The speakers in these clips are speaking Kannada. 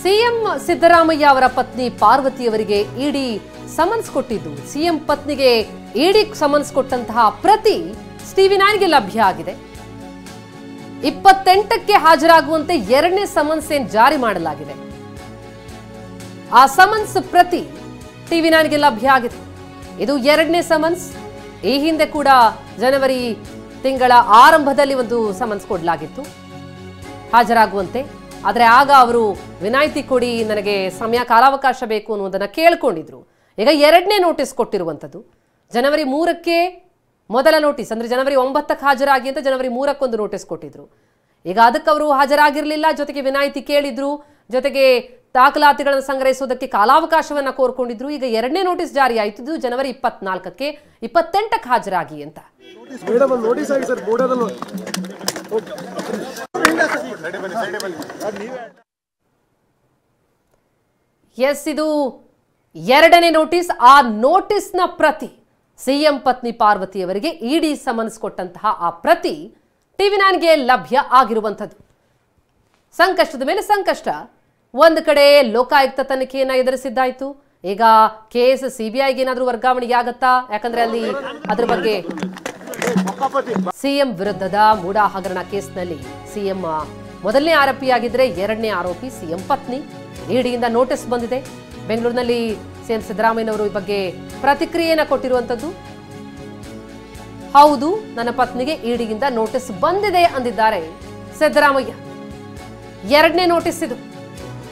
ಸಿಎಂ ಸಿದ್ದರಾಮಯ್ಯ ಅವರ ಪತ್ನಿ ಪಾರ್ವತಿಯವರಿಗೆ ಇಡಿ ಸಮನ್ಸ್ ಕೊಟ್ಟಿದ್ದು, ಸಿಎಂ ಪತ್ನಿಗೆ ಇಡಿ ಸಮನ್ಸ್ ಕೊಟ್ಟಂತಹ ಪ್ರತಿ ಟಿವಿ9ಗೆ ಲಭ್ಯ ಆಗಿದೆ. 28ಕ್ಕೆ ಹಾಜರಾಗುವಂತೆ ಎರಡನೇ ಸಮನ್ಸ್ ಜಾರಿ ಮಾಡಲಾಗಿದೆ. ಆ ಸಮನ್ಸ್ ಪ್ರತಿ ಟಿವಿ9ಗೆ ಲಭ್ಯ ಆಗಿದೆ. ಇದು ಎರಡನೇ ಸಮನ್ಸ್. ಈ ಹಿಂದೆ ಕೂಡ ಜನವರಿ ತಿಂಗಳ ಆರಂಭದಲ್ಲಿ ಒಂದು ಸಮನ್ಸ್ ಕೊಡಲಾಗಿತ್ತು ಹಾಜರಾಗುವಂತೆ. ಆದರೆ ಆಗ ಅವರು ವಿನಾಯಿತಿ ಕೊಡಿ, ನನಗೆ ಸಮಯ ಕಾಲಾವಕಾಶ ಬೇಕು ಅನ್ನೋದನ್ನ ಕೇಳ್ಕೊಂಡಿದ್ರು. ಈಗ ಎರಡನೇ ನೋಟಿಸ್ ಕೊಟ್ಟಿರುವಂಥದ್ದು. ಜನವರಿ 3ಕ್ಕೆ ಮೊದಲ ನೋಟಿಸ್, ಅಂದ್ರೆ ಜನವರಿ 9ಕ್ಕೆ ಹಾಜರಾಗಿ ಅಂತ ಜನವರಿ 3ಕ್ಕೆ ನೋಟಿಸ್ ಕೊಟ್ಟಿದ್ರು. ಈಗ ಅದಕ್ಕೆ ಅವರು ಹಾಜರಾಗಿರಲಿಲ್ಲ, ಜೊತೆಗೆ ವಿನಾಯಿತಿ ಕೇಳಿದ್ರು, ಜೊತೆಗೆ ದಾಖಲಾತಿಗಳನ್ನು ಸಂಗ್ರಹಿಸುವುದಕ್ಕೆ ಕಾಲಾವಕಾಶವನ್ನ ಕೋರ್ಕೊಂಡಿದ್ರು. ಈಗ ಎರಡನೇ ನೋಟಿಸ್ ಜಾರಿ ಆಯಿತು ಜನವರಿ 24ಕ್ಕೆ 28ಕ್ಕೆ ಹಾಜರಾಗಿ ಅಂತ. ಎಸ್, ಇದು ಎರಡನೇ ನೋಟಿಸ್. ಆ ನೋಟಿಸ್ನ ಪ್ರತಿ ಸಿಎಂ ಪತ್ನಿ ಪಾರ್ವತಿಯವರಿಗೆ ಇಡಿ ಸಮನ್ಸ್ ಕೊಟ್ಟಂತಹ ಆ ಪ್ರತಿ ಟಿವಿ9ಗೆ ಲಭ್ಯ ಆಗಿರುವಂಥದ್ದು. ಸಂಕಷ್ಟದ ಮೇಲೆ ಸಂಕಷ್ಟ. ಒಂದು ಕಡೆ ಲೋಕಾಯುಕ್ತ ತನಿಖೆಯನ್ನ ಎದುರಿಸಿದ್ದಾಯ್ತು. ಈಗ ಕೇಸ್ ಸಿಬಿಐಗೆ ಏನಾದ್ರೂ ವರ್ಗಾವಣೆ ಆಗತ್ತಾ? ಯಾಕಂದ್ರೆ ಅಲ್ಲಿ ಅದ್ರ ಬಗ್ಗೆ ಸಿಎಂ ವಿರುದ್ಧದ ಮೂಡಾ ಹಗರಣ ಕೇಸ್ನಲ್ಲಿ ಸಿಎಂ ಮೊದಲನೇ ಆರೋಪಿಯಾಗಿದ್ರೆ ಎರಡನೇ ಆರೋಪಿ ಸಿಎಂ ಪತ್ನಿ. ಇಡಿಯಿಂದ ನೋಟಿಸ್ ಬಂದಿದೆ. ಬೆಂಗಳೂರಿನಲ್ಲಿ ಸಿಎಂ ಸಿದ್ದರಾಮಯ್ಯನವರು ಈ ಬಗ್ಗೆ ಪ್ರತಿಕ್ರಿಯೆಯನ್ನ ಕೊಟ್ಟಿರುವಂತದ್ದು. ಹೌದು, ನನ್ನ ಪತ್ನಿಗೆ ಇಡಿಯಿಂದ ನೋಟಿಸ್ ಬಂದಿದೆ ಅಂದಿದ್ದಾರೆ ಸಿದ್ದರಾಮಯ್ಯ. ಎರಡನೇ ನೋಟಿಸ್ ಇದು.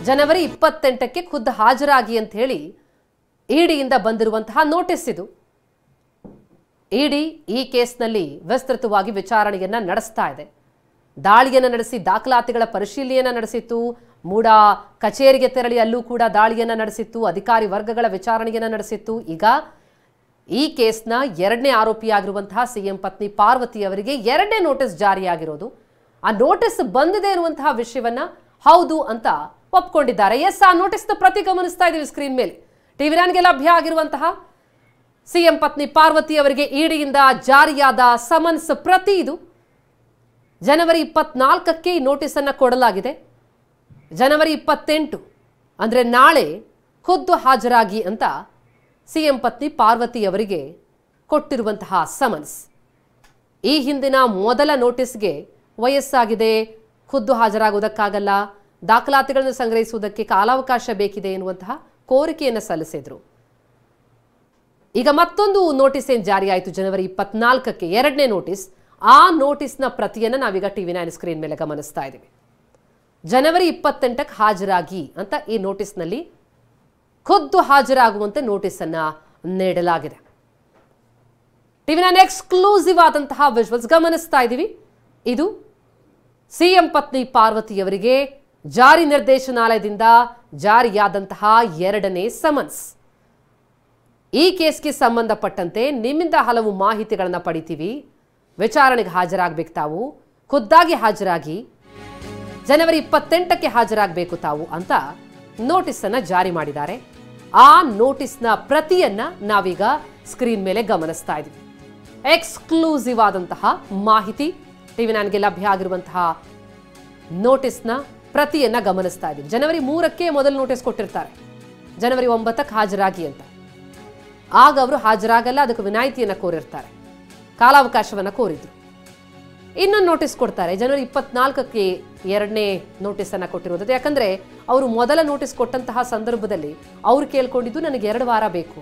ಜನವರಿ 28ಕ್ಕೆ ಖುದ್ದು ಹಾಜರಾಗಿ ಅಂತ ಹೇಳಿ ಇಡಿಯಿಂದ ಬಂದಿರುವಂತಹ ನೋಟಿಸ್ ಇದು. ಇಡಿ ಈ ಕೇಸ್ನಲ್ಲಿ ವಿಸ್ತೃತವಾಗಿ ವಿಚಾರಣೆಯನ್ನ ನಡೆಸ್ತಾ ಇದೆ. ದಾಳಿಯನ್ನು ನಡೆಸಿ ದಾಖಲಾತಿಗಳ ಪರಿಶೀಲನೆಯನ್ನ ನಡೆಸಿತ್ತು. ಮೂಡಾ ಕಚೇರಿಗೆ ತೆರಳಿ ಅಲ್ಲೂ ಕೂಡ ದಾಳಿಯನ್ನ ನಡೆಸಿತ್ತು. ಅಧಿಕಾರಿ ವರ್ಗಗಳ ವಿಚಾರಣೆಯನ್ನ ನಡೆಸಿತ್ತು. ಈಗ ಈ ಕೇಸ್ನ ಎರಡನೇ ಆರೋಪಿಯಾಗಿರುವಂತಹ ಸಿಎಂ ಪತ್ನಿ ಪಾರ್ವತಿ ಅವರಿಗೆ ಎರಡನೇ ನೋಟಿಸ್ ಜಾರಿಯಾಗಿರೋದು. ಆ ನೋಟಿಸ್ ಬಂದಿದೆ ಇರುವಂತಹ ವಿಷಯವನ್ನ ಹೌದು ಅಂತ ಒಪ್ಕೊಂಡಿದ್ದಾರೆ. ಎಸ್, ಆ ನೋಟಿಸ್ನ ಪ್ರತಿ ಗಮನಿಸ್ತಾ ಇದೀವಿ ಸ್ಕ್ರೀನ್ ಮೇಲೆ. ಟಿವಿ9ಗೆ ಲಭ್ಯ ಆಗಿರುವಂತಹ ಸಿಎಂ ಪತ್ನಿ ಪಾರ್ವತಿ ಅವರಿಗೆ ಇಡಿಯಿಂದ ಜಾರಿಯಾದ ಸಮನ್ಸ್ ಪ್ರತಿ ಇದು. ಜನವರಿ 24ಕ್ಕೆ ಈ ನೋಟಿಸ್ ಅನ್ನ ಕೊಡಲಾಗಿದೆ. ಜನವರಿ 28 ಅಂದ್ರೆ ನಾಳೆ ಖುದ್ದು ಹಾಜರಾಗಿ ಅಂತ ಸಿಎಂ ಪತ್ನಿ ಪಾರ್ವತಿ ಅವರಿಗೆ ಕೊಟ್ಟಿರುವಂತಹ ಸಮನ್ಸ್. ಈ ಹಿಂದಿನ ಮೊದಲ ನೋಟಿಸ್ಗೆ ವಯಸ್ಸಾಗಿದೆ, ಖುದ್ದು ಹಾಜರಾಗುವುದಕ್ಕಾಗಲ್ಲ, ದಾಖಲಾತಿಗಳನ್ನು ಸಂಗ್ರಹಿಸುವುದಕ್ಕೆ ಕಾಲಾವಕಾಶ ಬೇಕಿದೆ ಎನ್ನುವಂತಹ ಕೋರಿಕೆಯನ್ನು ಸಲ್ಲಿಸಿದ್ರು. ಈಗ ಮತ್ತೊಂದು ನೋಟಿಸ್ ಏನು ಜಾರಿ ಆಯಿತು ಜನವರಿ 24ಕ್ಕೆ, ಎರಡನೇ ನೋಟಿಸ್. ಆ ನೋಟಿಸ್ನ ಪ್ರತಿಯನ್ನು ನಾವೀಗ ಟಿವಿ9 ಸ್ಕ್ರೀನ್ ಮೇಲೆ ಗಮನಿಸ್ತಾ ಇದ್ದೀವಿ. ಜನವರಿ 28ಕ್ಕೆ ಹಾಜರಾಗಿ ಅಂತ ಈ ನೋಟಿಸ್ನಲ್ಲಿ ಖುದ್ದು ಹಾಜರಾಗುವಂತೆ ನೋಟಿಸ್ ಅನ್ನ ನೀಡಲಾಗಿದೆ. ಟಿವಿ9 ಎಕ್ಸ್ಕ್ಲೂಸಿವ್ ಆದಂತಹ ವಿಜುವಲ್ಸ್ ಗಮನಿಸ್ತಾ ಇದ್ದೀವಿ. ಇದು ಸಿಎಂ ಪತ್ನಿ ಪಾರ್ವತಿಯವರಿಗೆ ಜಾರಿ ನಿರ್ದೇಶನಾಲಯದಿಂದ ಜಾರಿಯಾದಂತಹ ಎರಡನೇ ಸಮನ್ಸ್. ಈ ಕೇಸ್ಗೆ ಸಂಬಂಧಪಟ್ಟಂತೆ ನಿಮ್ಮಿಂದ ಹಲವು ಮಾಹಿತಿಗಳನ್ನು ಪಡಿತೀವಿ, ವಿಚಾರಣೆಗೆ ಹಾಜರಾಗಬೇಕು ತಾವು, ಖುದ್ದಾಗಿ ಹಾಜರಾಗಿ ಜನವರಿ 28ಕ್ಕೆ ಹಾಜರಾಗಬೇಕು ತಾವು ಅಂತ ನೋಟಿಸ್ ಅನ್ನ ಜಾರಿ ಮಾಡಿದ್ದಾರೆ. ಆ ನೋಟಿಸ್ನ ಪ್ರತಿಯನ್ನ ನಾವೀಗ ಸ್ಕ್ರೀನ್ ಮೇಲೆ ಗಮನಿಸ್ತಾ ಇದ್ದೀವಿ. ಎಕ್ಸ್ಕ್ಲೂಸಿವ್ ಆದಂತಹ ಮಾಹಿತಿ, ಟಿವಿ9ಗೆ ಲಭ್ಯ ಆಗಿರುವಂತಹ ನೋಟಿಸ್ನ ಪ್ರತಿಯನ್ನ ಗಮನಿಸ್ತಾ ಇದ್ದೀವಿ. ಜನವರಿ 3ಕ್ಕೆ ಮೊದಲು ನೋಟಿಸ್ ಕೊಟ್ಟಿರ್ತಾರೆ, ಜನವರಿ 9ಕ್ಕೆ ಹಾಜರಾಗಿ ಅಂತ. ಆಗ ಅವರು ಹಾಜರಾಗಲ್ಲ, ಅದಕ್ಕೆ ವಿನಾಯಿತಿಯನ್ನ ಕೋರಿರ್ತಾರೆ, ಕಾಲಾವಕಾಶವನ್ನ ಕೋರಿದ್ರು. ಇನ್ನೊಂದು ನೋಟಿಸ್ ಕೊಡ್ತಾರೆ ಜನವರಿ 24ಕ್ಕೆ ಎರಡನೇ ನೋಟಿಸ್ ಅನ್ನ ಕೊಟ್ಟಿರೋದು. ಯಾಕಂದ್ರೆ ಅವರು ಮೊದಲ ನೋಟಿಸ್ ಕೊಟ್ಟಂತಹ ಸಂದರ್ಭದಲ್ಲಿ ಅವರು ಕೇಳ್ಕೊಂಡಿದ್ದು ನನಗೆ 2 ವಾರ ಬೇಕು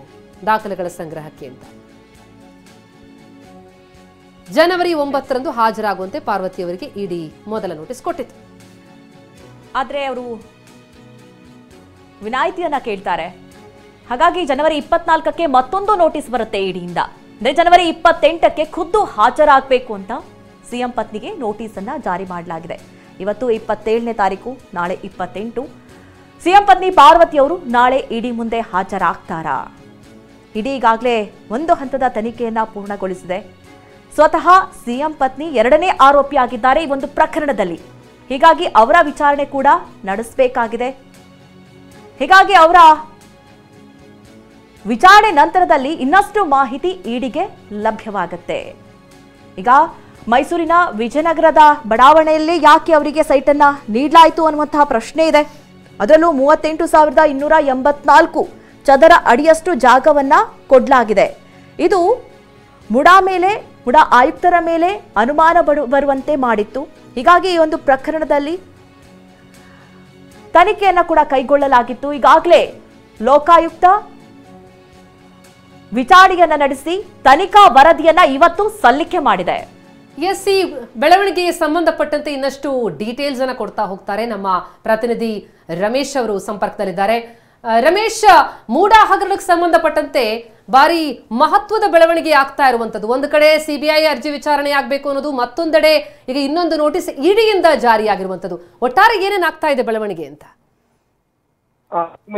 ದಾಖಲೆಗಳ ಸಂಗ್ರಹಕ್ಕೆ ಅಂತ. ಜನವರಿ 9ರಂದು ಹಾಜರಾಗುವಂತೆ ಪಾರ್ವತಿ ಅವರಿಗೆ ಇಡಿ ಮೊದಲ ನೋಟಿಸ್ ಕೊಟ್ಟಿತ್ತು. ಆದ್ರೆ ಅವರು ವಿನಾಯಿತಿಯನ್ನ ಕೇಳ್ತಾರೆ. ಹಾಗಾಗಿ ಜನವರಿ 24ಕ್ಕೆ ಮತ್ತೊಂದು ನೋಟಿಸ್ ಬರುತ್ತೆ ಇಡಿಯಿಂದ. ಅಂದ್ರೆ ಜನವರಿ 28ಕ್ಕೆ ಖುದ್ದು ಹಾಜರಾಗಬೇಕು ಅಂತ ಸಿಎಂ ಪತ್ನಿಗೆ ನೋಟಿಸ್ ಅನ್ನ ಜಾರಿ ಮಾಡಲಾಗಿದೆ. ಇವತ್ತು 27ನೇ ತಾರೀಕು, ನಾಳೆ 28. ಸಿಎಂ ಪತ್ನಿ ಪಾರ್ವತಿ ಅವರು ನಾಳೆ ಇಡಿ ಮುಂದೆ ಹಾಜರಾಗ್ತಾರಾ? ಇಡಿ ಈಗಾಗಲೇ ಒಂದು ಹಂತದ ತನಿಖೆಯನ್ನ ಪೂರ್ಣಗೊಳಿಸಿದೆ. ಸ್ವತಃ ಸಿಎಂ ಪತ್ನಿ ಎರಡನೇ ಆರೋಪಿಯಾಗಿದ್ದಾರೆ ಈ ಒಂದು ಪ್ರಕರಣದಲ್ಲಿ. ಹೀಗಾಗಿ ಅವರ ವಿಚಾರಣೆ ಕೂಡ ನಡೆಸಬೇಕಾಗಿದೆ. ಹೀಗಾಗಿ ಅವರ ವಿಚಾರಣೆ ನಂತರದಲ್ಲಿ ಇನ್ನಷ್ಟು ಮಾಹಿತಿ ಇಡಿಗೆ ಲಭ್ಯವಾಗುತ್ತೆ. ಈಗ ಮೈಸೂರಿನ ವಿಜಯನಗರದ ಬಡಾವಣೆಯಲ್ಲಿ ಯಾಕೆ ಅವರಿಗೆ ಸೈಟ್ ಅನ್ನ ನೀಡಲಾಯಿತು ಅನ್ನುವಂತಹ ಪ್ರಶ್ನೆ ಇದೆ. ಅದರಲ್ಲೂ 38,284 ಚದರ ಅಡಿಯಷ್ಟು ಜಾಗವನ್ನ ಕೊಡಲಾಗಿದೆ. ಇದು ಮುಡಾ ಆಯುಕ್ತರ ಮೇಲೆ ಅನುಮಾನ ಬರುವಂತೆ ಮಾಡಿತ್ತು. ಹೀಗಾಗಿ ಈ ಒಂದು ಪ್ರಕರಣದಲ್ಲಿ ತನಿಖೆಯನ್ನ ಕೂಡ ಕೈಗೊಳ್ಳಲಾಗಿತ್ತು. ಈಗಾಗಲೇ ಲೋಕಾಯುಕ್ತ ವಿಚಾರಣೆಯನ್ನ ನಡೆಸಿ ತನಿಖಾ ವರದಿಯನ್ನ ಇವತ್ತು ಸಲ್ಲಿಕೆ ಮಾಡಿದೆ. ಎಸ್, ಈ ಬೆಳವಣಿಗೆಗೆ ಸಂಬಂಧಪಟ್ಟಂತೆ ಇನ್ನಷ್ಟು ಡೀಟೇಲ್ಸ್ ಅನ್ನ ಕೊಡ್ತಾ ಹೋಗ್ತಾರೆ ನಮ್ಮ ಪ್ರತಿನಿಧಿ ರಮೇಶ್ ಅವರು ಸಂಪರ್ಕದಲ್ಲಿದ್ದಾರೆ. ರಮೇಶ್, ಮೂಡಾ ಹಗರಣಕ್ಕೆ ಸಂಬಂಧಪಟ್ಟಂತೆ ಭಾರಿ ಮಹತ್ವದ ಬೆಳವಣಿಗೆ ಆಗ್ತಾ ಇರುವಂತದ್ದು. ಒಂದು ಕಡೆ ಸಿಬಿಐ ಅರ್ಜಿ ವಿಚಾರಣೆ ಆಗಬೇಕು ಅನ್ನೋದು, ಮತ್ತೊಂದೆಡೆ ಈಗ ಇನ್ನೊಂದು ನೋಟಿಸ್ ಇಡಿಯಿಂದ ಜಾರಿಯಾಗಿರುವಂತದ್ದು. ಒಟ್ಟಾರೆ ಏನೇನಾಗ್ತಾ ಇದೆ ಬೆಳವಣಿಗೆ ಅಂತ?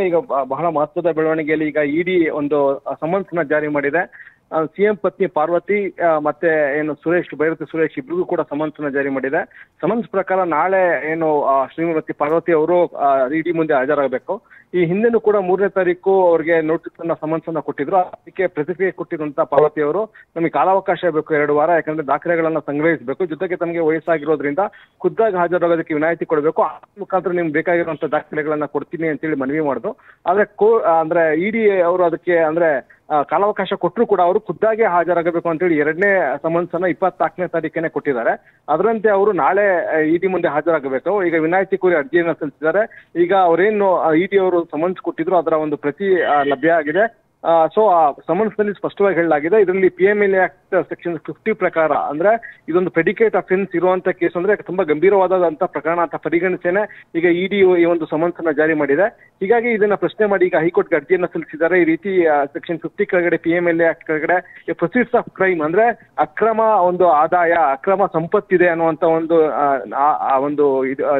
ಈಗ ಬಹಳ ಮಹತ್ವದ ಬೆಳವಣಿಗೆಯಲ್ಲಿ ಈಗ ಇಡಿ ಒಂದು ಸಮನ್ಸ್ನ ಜಾರಿ ಮಾಡಿದೆ. ಸಿಎಂ ಪತ್ನಿ ಪಾರ್ವತಿ ಮತ್ತೆ ಏನು ಭೈರತಿ ಸುರೇಶ್ ಇಬ್ರಿಗೂ ಕೂಡ ಸಮನ್ಸ್ನ ಜಾರಿ ಮಾಡಿದೆ. ಸಮನ್ಸ್ ಪ್ರಕಾರ ನಾಳೆ ಏನು ಶ್ರೀಮತಿ ಪಾರ್ವತಿ ಅವರು ಇಡಿ ಮುಂದೆ ಹಾಜರಾಗಬೇಕು. ಈ ಹಿಂದೆನೂ ಕೂಡ 3ನೇ ತಾರೀಕು ಅವ್ರಿಗೆ ನೋಟಿಸ್ ಅನ್ನ ಸಮನ್ಸ್ ಅನ್ನ ಕೊಟ್ಟಿದ್ರು. ಅದಕ್ಕೆ ಪ್ರತಿಕ್ರಿಯೆ ಕೊಟ್ಟಿರುವಂತಹ ಪಾರ್ವತಿ ಅವರು, ನಮಗೆ ಕಾಲಾವಕಾಶ ಬೇಕು 2 ವಾರ, ಯಾಕಂದ್ರೆ ದಾಖಲೆಗಳನ್ನ ಸಂಗ್ರಹಿಸಬೇಕು, ಜೊತೆಗೆ ತಮಗೆ ವಯಸ್ಸಾಗಿರೋದ್ರಿಂದ ಖುದ್ದಾಗಿ ಹಾಜರಾಗೋದಕ್ಕೆ ವಿನಾಯಿತಿ ಕೊಡಬೇಕು, ಆ ಮುಖಾಂತರ ನಿಮ್ಗೆ ಬೇಕಾಗಿರುವಂತಹ ದಾಖಲೆಗಳನ್ನ ಕೊಡ್ತೀನಿ ಅಂತೇಳಿ ಮನವಿ ಮಾಡಿದ್ರು. ಆದ್ರೆ ಅಂದ್ರೆ ಇಡಿ ಅವರು ಅದಕ್ಕೆ ಅಂದ್ರೆ ಕಾಲಾವಕಾಶ ಕೊಟ್ಟರು ಕೂಡ ಅವರು ಖುದ್ದಾಗಿ ಹಾಜರಾಗಬೇಕು ಅಂತೇಳಿ 2ನೇ ಸಮನ್ಸ್ ಅನ್ನ 24ನೇ ತಾರೀಕೇನೆ ಕೊಟ್ಟಿದ್ದಾರೆ. ಅದರಂತೆ ಅವರು ನಾಳೆ ಇಡಿ ಮುಂದೆ ಹಾಜರಾಗಬೇಕು. ಈಗ ವಿನಾಯಿತಿ ಕೋರಿ ಅರ್ಜಿಯನ್ನ ಸಲ್ಲಿಸಿದ್ದಾರೆ. ಈಗ ಅವರೇನು ಇಡಿ ಅವರು ಸಮನ್ಸ್ ಕೊಟ್ಟಿದ್ರು ಅದರ ಒಂದು ಪ್ರತಿ ಲಭ್ಯ ಆಗಿದೆ. ಸೊ ಆ ಸಮನ್ಸ್ ನಲ್ಲಿ ಸ್ಪಷ್ಟವಾಗಿ ಹೇಳಲಾಗಿದೆ, ಇದರಲ್ಲಿ PMLA ಆಕ್ಟ್ ಸೆಕ್ಷನ್ 50 ಪ್ರಕಾರ ಅಂದ್ರೆ ಇದೊಂದು ಪ್ರೆಡಿಕೇಟ್ ಅಫೆನ್ಸ್ ಇರುವಂತ ಕೇಸ್, ಅಂದ್ರೆ ತುಂಬಾ ಗಂಭೀರವಾದಂತಹ ಪ್ರಕರಣ ಅಂತ ಪರಿಗಣಿಸೇನೆ ಈಗ ಇಡಿ ಈ ಒಂದು ಸಮನ್ಸ್ ಅನ್ನ ಜಾರಿ ಮಾಡಿದೆ. ಹೀಗಾಗಿ ಇದನ್ನ ಪ್ರಶ್ನೆ ಮಾಡಿ ಈಗ ಹೈಕೋರ್ಟ್ಗೆ ಅರ್ಜಿಯನ್ನ ಸಲ್ಲಿಸಿದ್ದಾರೆ. ಈ ರೀತಿ ಸೆಕ್ಷನ್ 50 ಕೆಳಗಡೆ PMLA ಆಕ್ಟ್ ಕೆಳಗಡೆ ಪ್ರೊಸೀಡ್ಸ್ ಆಫ್ ಕ್ರೈಮ್ ಅಂದ್ರೆ ಅಕ್ರಮ ಒಂದು ಆದಾಯ, ಅಕ್ರಮ ಸಂಪತ್ತಿದೆ ಅನ್ನುವಂತ ಒಂದು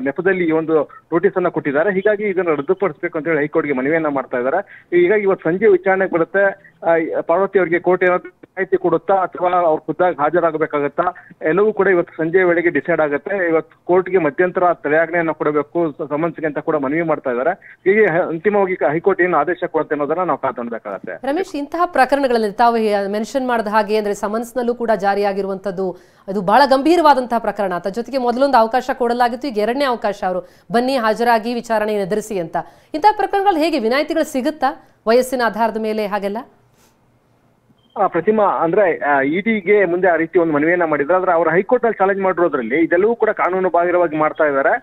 ನೆಪದಲ್ಲಿ ಈ ಒಂದು ನೋಟಿಸ್ ಅನ್ನ ಕೊಟ್ಟಿದ್ದಾರೆ. ಹೀಗಾಗಿ ಇದನ್ನ ರದ್ದುಪಡಿಸಬೇಕು ಅಂತ ಹೇಳಿ ಹೈಕೋರ್ಟ್ಗೆ ಮನವಿಯನ್ನ ಮಾಡ್ತಾ ಇದ್ದಾರೆ. ಹೀಗಾಗಿ ಇವತ್ತು ಸಂಜೆ ವಿಚಾರಣೆ ಬರುತ್ತೆ. ಪಾರ್ವತಿ ಅವರಿಗೆ ಕೋರ್ಟ್ ಏನಾದ್ರು ಮಾಹಿತಿ ಕೊಡುತ್ತಾ ಅಥವಾ ಅವ್ರು ಖುದ್ದಾಗಿ ಹಾಜರಾಗಬೇಕಾಗತ್ತಾ, ಎಲ್ಲವೂ ಕೂಡ ಇವತ್ತು ಸಂಜೆ ವೇಳೆಗೆ ಡಿಸೈಡ್ ಆಗುತ್ತೆ. ಇವತ್ತು ಕೋರ್ಟ್ಗೆ ಮಧ್ಯಂತರ ತಡೆಯಾಜ್ಞೆಯನ್ನು ಕೊಡಬೇಕು ಸಮನ್ಸ್ಗೆ ಅಂತ ಕೂಡ ಮನವಿ ಮಾಡ್ತಾ ಇದ್ದಾರೆ. ಹೀಗೆ ಅಂತಿಮವಾಗಿ ಹೈಕೋರ್ಟ್ ಏನು ಆದೇಶ ಕೊಡುತ್ತೆ ಅನ್ನೋದನ್ನ ನಾವು ಕಾಯ್ದುಕೊಳ್ಳಬೇಕಾಗತ್ತೆ. ರಮೇಶ್, ಇಂತಹ ಪ್ರಕರಣಗಳಲ್ಲಿ ತಾವು ಮೆನ್ಷನ್ ಮಾಡಿದ ಹಾಗೆ ಅಂದ್ರೆ ಸಮನ್ಸ್ ನಲ್ಲೂ ಕೂಡ ಜಾರಿಯಾಗಿರುವಂತದ್ದು ಅದು ಬಹಳ ಗಂಭೀರವಾದಂತಹ ಪ್ರಕರಣ ಅಂತ, ಜೊತೆಗೆ ಮೊದಲೊಂದು ಅವಕಾಶ ಕೊಡಲಾಗಿತ್ತು, ಈಗ 2ನೇ ಅವಕಾಶ ಅವರು ಬನ್ನಿ ಹಾಜರಾಗಿ ವಿಚಾರಣೆ ಎದುರಿಸಿ ಅಂತ. ಇಂತಹ ಪ್ರಕರಣಗಳು ಹೇಗೆ ವಿನಾಯಿತಿಗಳು ಸಿಗುತ್ತಾ ವಯಸ್ಸಿನ ಆಧಾರದ ಮೇಲೆ ಹಾಗೆಲ್ಲ? ಪ್ರತಿಮಾ ಅಂದ್ರೆ ಇಡಿಗೆ ಮುಂದೆ ಆ ರೀತಿ ಒಂದು ಮನವಿಯನ್ನ ಮಾಡಿದ್ರೆ, ಆದ್ರೆ ಅವರು ಹೈಕೋರ್ಟ್ ನಲ್ಲಿ ಚಾಲೆಂಜ್ ಮಾಡಿರೋದ್ರಲ್ಲಿ ಇದೆಲ್ಲವೂ ಕೂಡ ಕಾನೂನು ಬಾಹಿರವಾಗಿ ಮಾಡ್ತಾ ಇದ್ದಾರೆ.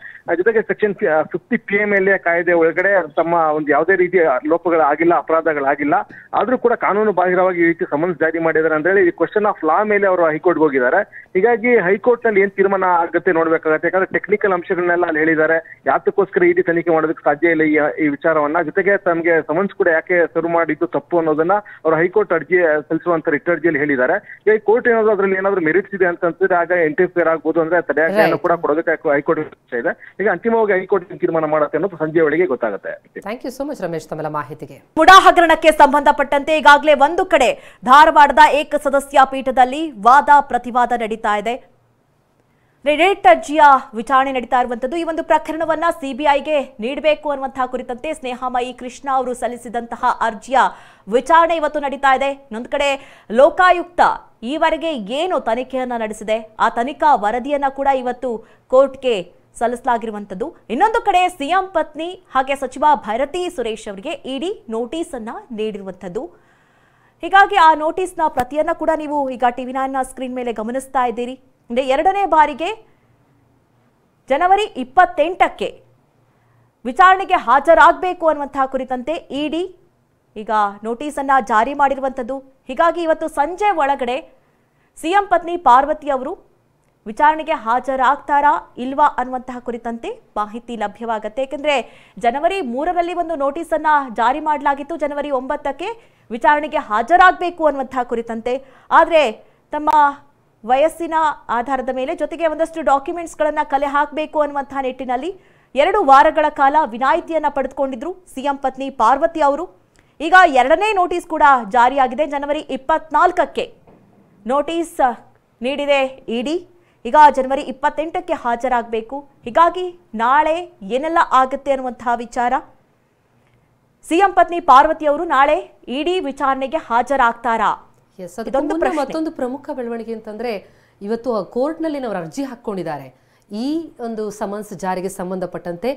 ಜೊತೆಗೆ ಸೆಕ್ಷನ್ 50 PMLA ಕಾಯ್ದೆ ಒಳಗಡೆ ತಮ್ಮ ಒಂದು ಯಾವುದೇ ರೀತಿಯ ಲೋಪಗಳಾಗಿಲ್ಲ, ಅಪರಾಧಗಳಾಗಿಲ್ಲ, ಆದ್ರೂ ಕೂಡ ಕಾನೂನು ಬಾಹಿರವಾಗಿ ಈ ರೀತಿ ಸಮನ್ಸ್ ಜಾರಿ ಮಾಡಿದ್ದಾರೆ ಅಂತ ಹೇಳಿ ಕ್ವಶನ್ ಆಫ್ ಲಾ ಮೇಲೆ ಅವರು ಹೈಕೋರ್ಟ್ಗೆ ಹೋಗಿದ್ದಾರೆ. ಹೀಗಾಗಿ ಹೈಕೋರ್ಟ್ ನಲ್ಲಿ ಏನ್ ತೀರ್ಮಾನ ಆಗುತ್ತೆ ನೋಡ್ಬೇಕಾಗತ್ತೆ. ಯಾಕಂದ್ರೆ ಟೆಕ್ನಿಕಲ್ ಅಂಶಗಳನ್ನೆಲ್ಲ ಅಲ್ಲಿ ಹೇಳಿದ್ದಾರೆ. ಯಾತಕ್ಕೋಸ್ಕರ ಇಡಿ ತನಿಖೆ ಮಾಡೋದಕ್ಕೆ ಸಾಧ್ಯ ಇಲ್ಲ ಈ ವಿಚಾರವನ್ನ, ಜೊತೆಗೆ ತಮಗೆ ಸಮನ್ಸ್ ಕೂಡ ಯಾಕೆ ಸರ್ವ್ ಮಾಡಿದ್ದು ತಪ್ಪು ಅನ್ನೋದನ್ನ ಅವರು ಹೈಕೋರ್ಟ್ ಅರ್ಜಿ ಸಲ್ಲಿಸುವಂತ ರಿಟ್ ಅರ್ಜಿಯಲ್ಲಿ ಹೇಳಿದ್ದಾರೆ. ಈಗ ಕೋರ್ಟ್ ಏನಾದ್ರು ಅದ್ರಲ್ಲಿ ಏನಾದ್ರು ಮೆರಿಟ್ಸ್ ಇದೆ ಅಂತ ಅನ್ಸಿದ್ರೆ ಆಗ ಇಂಟರ್ಫಿಯರ್ ಆಗ್ಬೋದು, ಅಂದ್ರೆ ತಡೆಯಾಜ್ಞೆಯನ್ನು ಕೂಡ ಕೊಡೋದಕ್ಕೆ ಹೈಕೋರ್ಟ್ ಇದೆ. ಈಗ ಅಂತಿಮವಾಗಿ ಹೈಕೋರ್ಟ್ ತೀರ್ಮಾನ ಮಾಡುತ್ತೆ ಅನ್ನೋದು ಸಂಜೆ ವೇಳೆಗೆ ಗೊತ್ತಾಗುತ್ತೆ. Thank you so much Ramesh ತಮ್ಮೆಲ್ಲ ಮಾಹಿತಿಗೆ. ಮುಡಾ ಹಗರಣಕ್ಕೆ ಸಂಬಂಧಪಟ್ಟಂತೆ ಈಗಾಗಲೇ ಒಂದು ಕಡೆ ಧಾರವಾಡದ ಏಕಸದಸ್ಯ ಪೀಠದಲ್ಲಿ ವಾದ ಪ್ರತಿವಾದ ನಡೀತಾ ಇದೆ. ರಿಟ್ ಅರ್ಜಿಯ ವಿಚಾರಣೆ ನಡೀತಾ ಇರುವಂತದ್ದು. ಈ ಒಂದು ಪ್ರಕರಣವನ್ನ ಸಿಬಿಐಗೆ ನೀಡಬೇಕು ಅನ್ನುವಂತಹ ಕುರಿತಂತೆ ಸ್ನೇಹಮಯಿ ಕೃಷ್ಣ ಅವರು ಸಲ್ಲಿಸಿದಂತಹ ಅರ್ಜಿಯ ವಿಚಾರಣೆ ಇವತ್ತು ನಡೀತಾ ಇದೆ. ಇನ್ನೊಂದು ಕಡೆ ಲೋಕಾಯುಕ್ತ ಈವರೆಗೆ ಏನು ತನಿಖೆಯನ್ನ ನಡೆಸಿದೆ ಆ ತನಿಖಾ ವರದಿಯನ್ನ ಕೂಡ ಇವತ್ತು ಕೋರ್ಟ್ಗೆ ಸಲ್ಲಿಸಲಾಗಿರುವಂತದ್ದು. ಇನ್ನೊಂದು ಕಡೆ ಸಿಎಂ ಪತ್ನಿ ಹಾಗೆ ಸಚಿವ ಭೈರತಿ ಸುರೇಶ್ ಅವರಿಗೆ ಇಡಿ ನೋಟಿಸ್ ಅನ್ನ ನೀಡಿರುವಂತದ್ದು. ಹೀಗಾಗಿ ಆ ನೋಟಿಸ್ನ ಪ್ರತಿಯನ್ನ ಕೂಡ ನೀವು ಈಗ TV9 ಸ್ಕ್ರೀನ್ ಮೇಲೆ ಗಮನಿಸ್ತಾ ಇದ್ದೀರಿ. 2ನೇ ಬಾರಿಗೆ ಜನವರಿ 28ಕ್ಕೆ ವಿಚಾರಣೆಗೆ ಹಾಜರಾಗಬೇಕು ಅನ್ನುವಂತಹ ಕುರಿತಂತೆ ಇಡಿ ಈಗ ನೋಟಿಸ್ ಅನ್ನ ಜಾರಿ ಮಾಡಿರುವಂತದ್ದು. ಹೀಗಾಗಿ ಇವತ್ತು ಸಂಜೆ ಒಳಗಡೆ ಸಿಎಂ ಪತ್ನಿ ಪಾರ್ವತಿ ಅವರು ವಿಚಾರಣೆಗೆ ಹಾಜರಾಗ್ತಾರಾ ಇಲ್ವಾ ಅನ್ನುವಂತಹ ಕುರಿತಂತೆ ಮಾಹಿತಿ ಲಭ್ಯವಾಗುತ್ತೆ. ಯಾಕಂದ್ರೆ ಜನವರಿ 3ರಲ್ಲಿ ಒಂದು ನೋಟಿಸ್ ಅನ್ನ ಜಾರಿ ಮಾಡಲಾಗಿತ್ತು, ಜನವರಿ 9ಕ್ಕೆ ವಿಚಾರಣೆಗೆ ಹಾಜರಾಗಬೇಕು ಅನ್ನುವಂತಹ ಕುರಿತಂತೆ. ಆದರೆ ತಮ್ಮ ವಯಸ್ಸಿನ ಆಧಾರದ ಮೇಲೆ ಜೊತೆಗೆ ಒಂದಷ್ಟು ಡಾಕ್ಯುಮೆಂಟ್ಸ್ಗಳನ್ನ ಕಲೆ ಹಾಕಬೇಕು ಅನ್ನುವಂತಹ ನಿಟ್ಟಿನಲ್ಲಿ 2 ವಾರಗಳ ಕಾಲ ವಿನಾಯಿತಿಯನ್ನ ಪಡೆದುಕೊಂಡಿದ್ರು ಸಿಎಂ ಪತ್ನಿ ಪಾರ್ವತಿ ಅವರು. ಈಗ 2ನೇ ನೋಟಿಸ್ ಕೂಡ ಜಾರಿಯಾಗಿದೆ. ಜನವರಿ 24ಕ್ಕೆ ನೋಟಿಸ್ ನೀಡಿದೆ ಇಡಿ. ಈಗ ಜನವರಿ 28ಕ್ಕೆ ಹಾಜರಾಗಬೇಕು. ಹೀಗಾಗಿ ನಾಳೆ ಏನೆಲ್ಲ ಆಗುತ್ತೆ ಅನ್ನುವಂತಹ ವಿಚಾರ, ಸಿಎಂ ಪತ್ನಿ ಪಾರ್ವತಿ ಅವರು ನಾಳೆ ಇಡಿ ವಿಚಾರಣೆಗೆ ಹಾಜರಾಗ್ತಾರಾ? ಮತ್ತೊಂದು ಪ್ರಮುಖ ಬೆಳವಣಿಗೆ ಅಂತಂದ್ರೆ ಇವತ್ತು ಕೋರ್ಟ್ ನಲ್ಲಿ ಅವರು ಅರ್ಜಿ ಹಾಕೊಂಡಿದ್ದಾರೆ. ಈ ಒಂದು ಸಮನ್ಸ್ ಜಾರಿಗೆ ಸಂಬಂಧಪಟ್ಟಂತೆ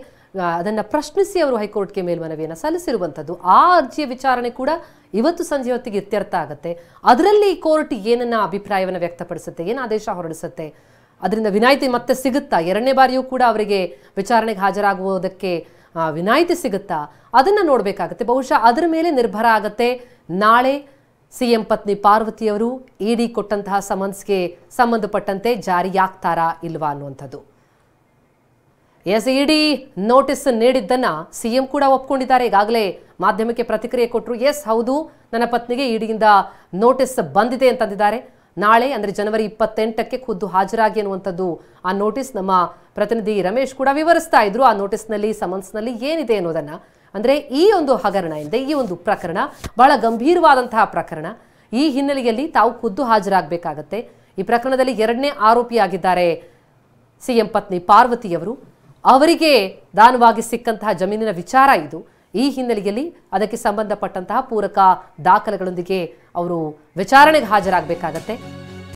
ಅದನ್ನು ಪ್ರಶ್ನಿಸಿ ಅವರು ಹೈಕೋರ್ಟ್ಗೆ ಮೇಲ್ಮನವಿಯನ್ನು ಸಲ್ಲಿಸಿರುವಂಥದ್ದು. ಆ ಅರ್ಜಿಯ ವಿಚಾರಣೆ ಕೂಡ ಇವತ್ತು ಸಂಜೆ ಹೊತ್ತಿಗೆ ಇತ್ಯರ್ಥ ಆಗುತ್ತೆ. ಅದರಲ್ಲಿ ಕೋರ್ಟ್ ಏನನ್ನ ಅಭಿಪ್ರಾಯವನ್ನು ವ್ಯಕ್ತಪಡಿಸುತ್ತೆ, ಏನು ಆದೇಶ ಹೊರಡಿಸುತ್ತೆ, ಅದರಿಂದ ವಿನಾಯಿತಿ ಮತ್ತೆ ಸಿಗುತ್ತಾ, ಎರಡನೇ ಬಾರಿಯೂ ಕೂಡ ಅವರಿಗೆ ವಿಚಾರಣೆಗೆ ಹಾಜರಾಗುವುದಕ್ಕೆ ವಿನಾಯಿತಿ ಸಿಗುತ್ತಾ, ಅದನ್ನು ನೋಡಬೇಕಾಗತ್ತೆ. ಬಹುಶಃ ಅದರ ಮೇಲೆ ನಿರ್ಭರ ಆಗತ್ತೆ ನಾಳೆ ಸಿಎಂ ಪತ್ನಿ ಪಾರ್ವತಿಯವರು ಇಡಿ ಕೊಟ್ಟಂತಹ ಸಮನ್ಸ್ಗೆ ಸಂಬಂಧಪಟ್ಟಂತೆ ಜಾರಿಯಾಗ್ತಾರಾ ಇಲ್ವಾ ಅನ್ನುವಂಥದ್ದು. ಎಸ್, ಇಡಿ ನೋಟಿಸ್ ನೀಡಿದ್ದನ್ನ ಸಿಎಂ ಕೂಡ ಒಪ್ಕೊಂಡಿದ್ದಾರೆ. ಈಗಾಗಲೇ ಮಾಧ್ಯಮಕ್ಕೆ ಪ್ರತಿಕ್ರಿಯೆ ಕೊಟ್ಟರು. ಎಸ್, ಹೌದು, ನನ್ನ ಪತ್ನಿಗೆ ಇಡಿಯಿಂದ ನೋಟಿಸ್ ಬಂದಿದೆ ಅಂತಂದಿದ್ದಾರೆ. ನಾಳೆ ಅಂದರೆ ಜನವರಿ 28ಕ್ಕೆ ಖುದ್ದು ಹಾಜರಾಗಿ ಅನ್ನುವಂಥದ್ದು ಆ ನೋಟಿಸ್. ನಮ್ಮ ಪ್ರತಿನಿಧಿ ರಮೇಶ್ ಕೂಡ ವಿವರಿಸ್ತಾ ಇದ್ರು ಆ ನೋಟಿಸ್ನಲ್ಲಿ, ಸಮನ್ಸ್ನಲ್ಲಿ ಏನಿದೆ ಅನ್ನೋದನ್ನ. ಅಂದರೆ ಈ ಒಂದು ಹಗರಣ ಇದೆ, ಈ ಒಂದು ಪ್ರಕರಣ ಬಹಳ ಗಂಭೀರವಾದಂತಹ ಪ್ರಕರಣ. ಈ ಹಿನ್ನೆಲೆಯಲ್ಲಿ ತಾವು ಖುದ್ದು ಹಾಜರಾಗಬೇಕಾಗತ್ತೆ. ಈ ಪ್ರಕರಣದಲ್ಲಿ ಎರಡನೇ ಆರೋಪಿಯಾಗಿದ್ದಾರೆ ಸಿಎಂ ಪತ್ನಿ ಪಾರ್ವತಿಯವರು. ಅವರಿಗೆ ದಾನವಾಗಿ ಸಿಕ್ಕಂತಹ ಜಮೀನಿನ ವಿಚಾರ ಇದು. ಈ ಹಿನ್ನೆಲೆಯಲ್ಲಿ ಅದಕ್ಕೆ ಸಂಬಂಧಪಟ್ಟಂತಹ ಪೂರಕ ದಾಖಲೆಗಳೊಂದಿಗೆ ಅವರು ವಿಚಾರಣೆಗೆ ಹಾಜರಾಗಬೇಕಾಗತ್ತೆ.